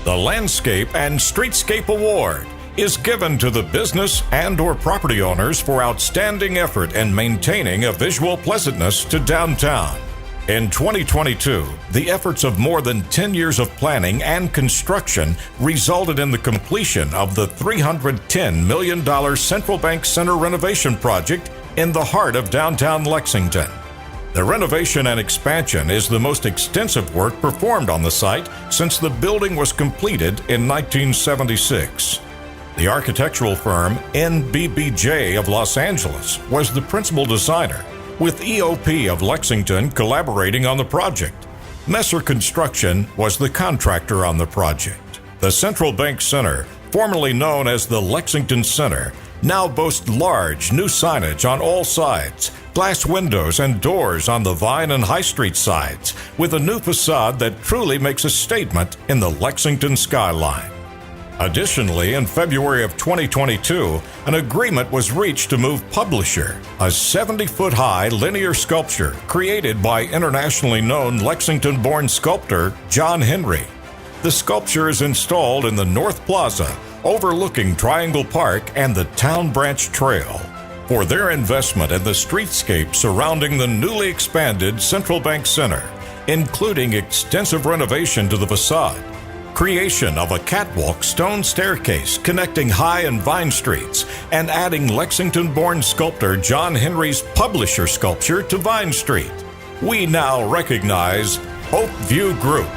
The Landscape and Streetscape Award is given to the business and/or property owners for outstanding effort in maintaining a visual pleasantness to downtown. In 2022, the efforts of more than 10 years of planning and construction resulted in the completion of the $310 million Central Bank Center renovation project in the heart of downtown Lexington. The renovation and expansion is the most extensive work performed on the site since the building was completed in 1976. The architectural firm NBBJ of Los Angeles was the principal designer, with EOP of Lexington collaborating on the project. Messer Construction was the contractor on the project. The Central Bank Center, formerly known as the Lexington Center, now boasts large new signage on all sides, glass windows and doors on the Vine and High Street sides, with a new facade that truly makes a statement in the Lexington skyline. Additionally, in February of 2022, an agreement was reached to move Publisher, a 70-foot-high linear sculpture created by internationally known Lexington-born sculptor John Henry. The sculpture is installed in the North Plaza, overlooking Triangle Park and the Town Branch Trail. For their investment in the streetscape surrounding the newly expanded Central Bank Center, including extensive renovation to the facade, creation of a catwalk stone staircase connecting High and Vine Streets, and adding Lexington-born sculptor John Henry's Publisher sculpture to Vine Street. We now recognize Oak View Group.